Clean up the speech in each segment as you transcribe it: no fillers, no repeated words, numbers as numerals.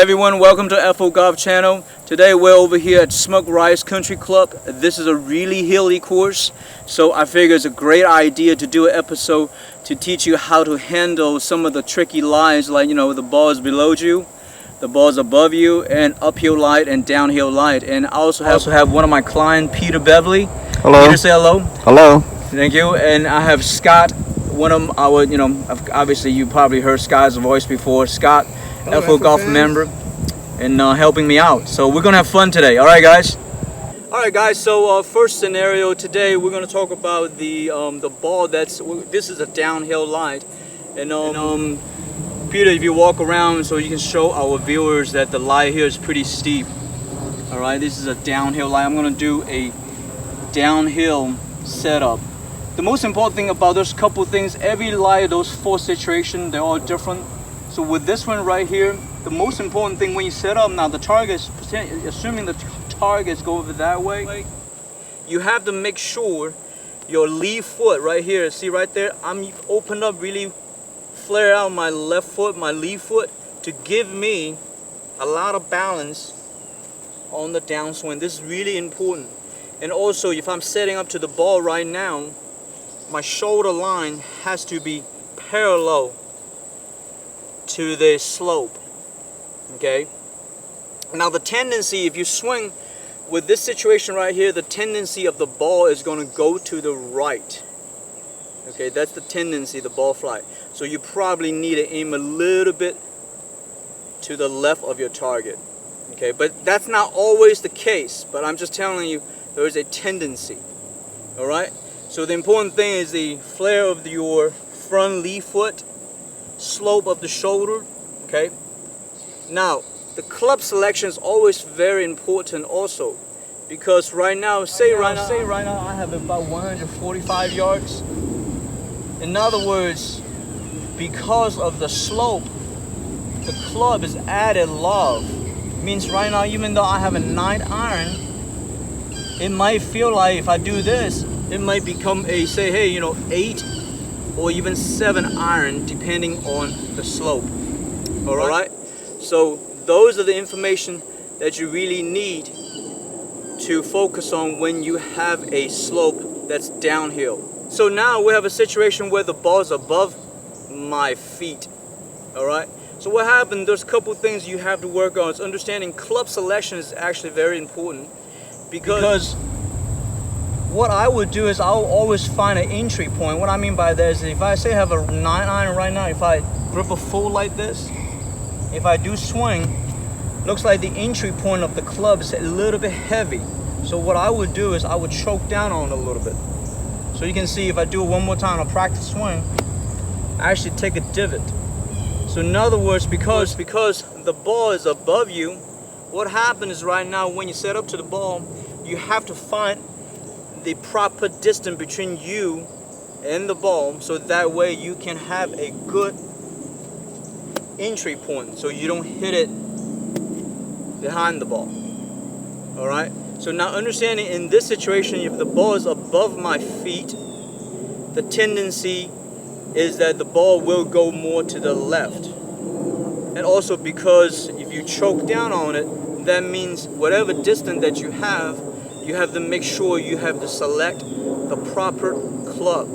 everyone, welcome to FO Golf Channel. Today we're over here at Smoke Rise Country Club. This is a really hilly course, so I figure it's a great idea to do an episode to teach you how to handle some of the tricky lies, like the balls below you, the balls above you, and uphill lie and downhill lie. And I also have one of my clients, Peter Beverly. Hello. Peter, say hello. Hello. Thank you. And I have Scott, one of our, obviously you probably heard Scott's voice before. Scott, FO Golf member, and helping me out. So we're gonna have fun today. All right, guys. So first scenario today, we're gonna talk about the ball. This is a downhill lie, and Peter, if you walk around so you can show our viewers that the lie here is pretty steep. All right, this is a downhill lie. I'm gonna do a downhill setup. The most important thing about those couple things, every lie, those four situations, they're all different. So with this one right here, the most important thing when you set up, now the target, assuming the targets go over that way, you have to make sure your lead foot right here, see right there, I'm open up, really flare out my left foot, my lead foot, to give me a lot of balance on the downswing. This is really important. And also, if I'm setting up to the ball right now, my shoulder line has to be parallel to the slope. Okay, now the tendency, if you swing with this situation right here, the tendency of the ball is going to go to the right. Okay, that's the tendency, the ball flight. So you probably need to aim a little bit to the left of your target. Okay, but that's not always the case, but I'm just telling you there is a tendency. All right, so the important thing is the flare of your front lead foot, slope of the shoulder. Okay, now the club selection is always very important also, because right now I have about 145 yards. In other words, because of the slope, the club is added love. Means right now, even though I have a 9 iron, it might feel like if I do this, it might become a 8 or even 7 iron, depending on the slope. All right, so those are the information that you really need to focus on when you have a slope that's downhill. So now we have a situation where the ball is above my feet. All right, so what happened, there's a couple things you have to work on. It's understanding club selection is actually very important, because what I would do is I'll always find an entry point. What I mean by that is, if I say I have a 9 iron right now, if I grip a full like this, if I do swing, looks like the entry point of the club is a little bit heavy. So what I would do is I would choke down on it a little bit. So you can see if I do it one more time, a practice swing, I actually take a divot. So in other words, because the ball is above you, what happens is right now when you set up to the ball, you have to find the proper distance between you and the ball, so that way you can have a good entry point, so you don't hit it behind the ball. All right, so now understanding in this situation, if the ball is above my feet, the tendency is that the ball will go more to the left. And also, because if you choke down on it, that means whatever distance that you have to make sure you have to select the proper club.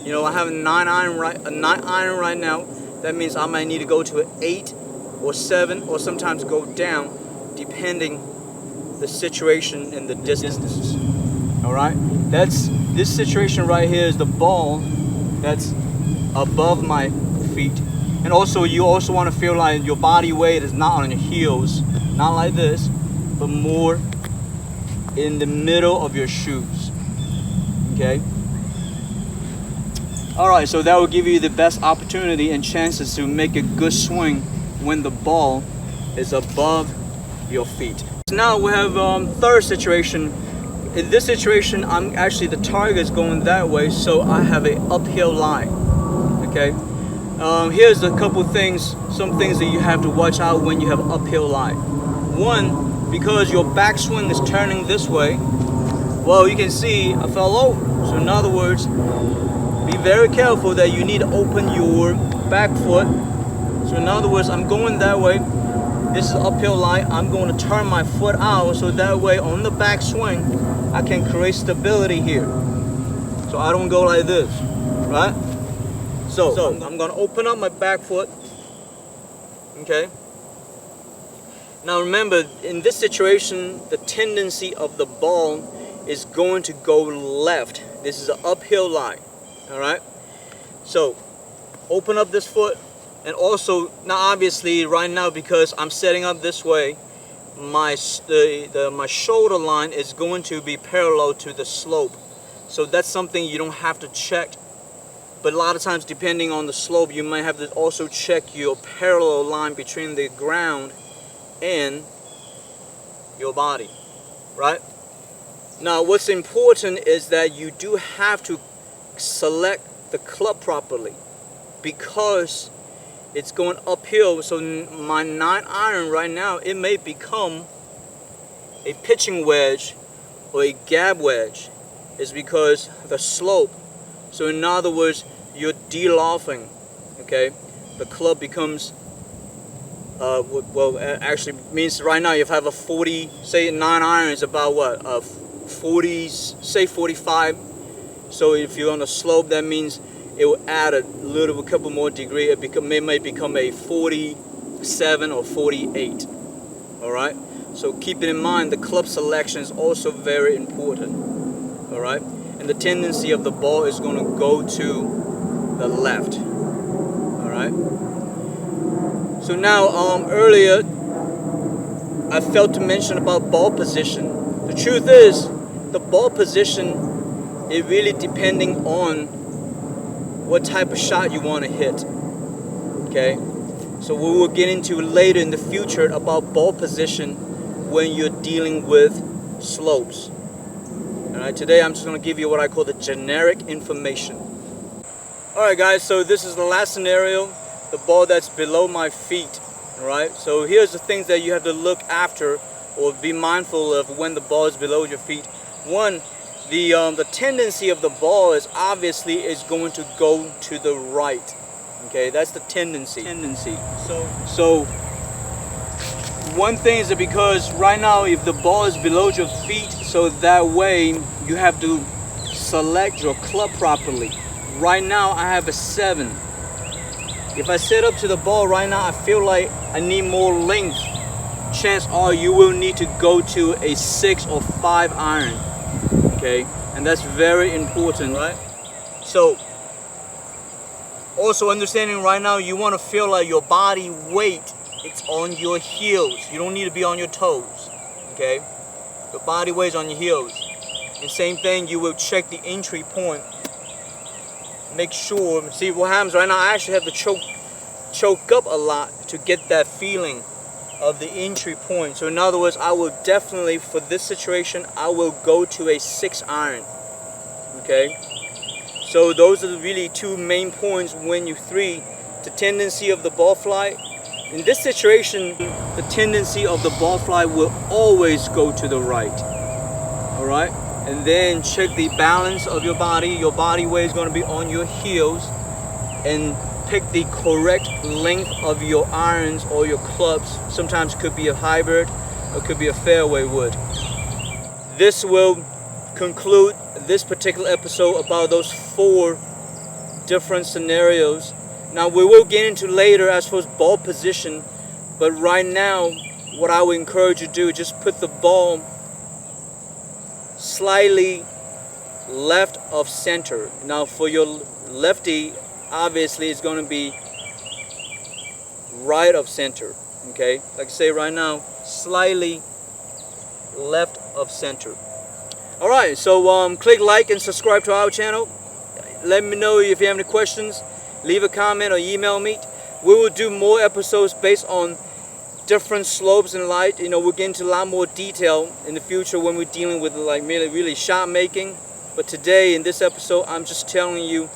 I have a 9 iron right now. That means I might need to go to an 8 or 7, or sometimes go down, depending the situation and the distance. All right, this situation right here is the ball that's above my feet. And also, you also want to feel like your body weight is not on your heels, not like this, but more in the middle of your shoes. Okay, all right, so that will give you the best opportunity and chances to make a good swing when the ball is above your feet. Now we have third situation. In this situation, the target is going that way, so I have a uphill lie. Okay, here's a couple things, some things that you have to watch out when you have uphill lie. One, because your backswing is turning this way, well, you can see I fell over. So in other words, be very careful that you need to open your back foot. So in other words, I'm going that way. This is uphill lie. I'm going to turn my foot out so that way on the back swing, I can create stability here. So I don't go like this, right? So I'm going to open up my back foot, okay? Now remember, in this situation, the tendency of the ball is going to go left. This is an uphill lie, all right? So open up this foot, and also now obviously right now because I'm setting up this way, my shoulder line is going to be parallel to the slope. So that's something you don't have to check. But a lot of times, depending on the slope, you might have to also check your parallel line between the ground and your body, right? Now, what's important is that you do have to select the club properly because it's going uphill. So my 9-iron right now, it may become a pitching wedge or a gap wedge. Is because the slope. So in other words, you're de-lofting, okay? The club becomes, well, actually means right now if you have a 40, say 9-iron is about what? 40, say 45. So if you're on a slope, that means it will add a couple more degrees. It may become a 47 or 48, all right? So keep it in mind, the club selection is also very important. All right, and the tendency of the ball is going to go to the left. All right. So now, earlier I failed to mention about ball position. The truth is, the ball position is really depending on what type of shot you want to hit. Okay. So we will get into later in the future about ball position when you're dealing with slopes. Alright, today I'm just going to give you what I call the generic information. Alright guys, so this is the last scenario, the ball that's below my feet. Alright, so here's the things that you have to look after or be mindful of when the ball is below your feet. One, the tendency of the ball is obviously is going to go to the right. Okay, that's the tendency. So one thing is that because right now if the ball is below your feet, so that way you have to select your club properly. Right now I have a 7. If I set up to the ball right now, I feel like I need more length. Chance are you will need to go to a 6 or 5 iron. Okay, and that's very important, right? So also understanding right now, you want to feel like your body weight, it's on your heels. You don't need to be on your toes, okay? Your body weight is on your heels. And same thing, you will check the entry point. Make sure, see what happens right now, I actually have to choke up a lot to get that feeling of the entry point. So in other words, I will definitely, for this situation, I will go to a 6 iron, okay? So those are the really two main points when you 3, the tendency of the ball flight. In this situation, the tendency of the ball flight will always go to the right. Alright? And then check the balance of your body. Your body weight is going to be on your heels. And pick the correct length of your irons or your clubs. Sometimes it could be a hybrid or it could be a fairway wood. This will conclude this particular episode about those 4 different scenarios. Now we will get into later as far as ball position, but right now what I would encourage you to do is just put the ball slightly left of center. Now for your lefty, obviously it's going to be right of center, okay? Like I say right now, slightly left of center. Alright, so click like and subscribe to our channel. Let me know if you have any questions. Leave a comment or email me. We will do more episodes based on different slopes and light. You know, we'll get into a lot more detail in the future when we're dealing with like really shot making. But today in this episode, I'm just telling you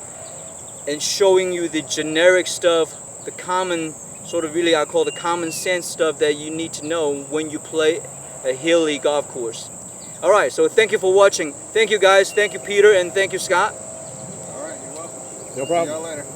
and showing you the generic stuff, the common sort of really I call the common sense stuff that you need to know when you play a Hilly golf course. Alright, so thank you for watching. Thank you guys, thank you Peter, and thank you Scott. Alright, you're welcome. No problem. See y'all later.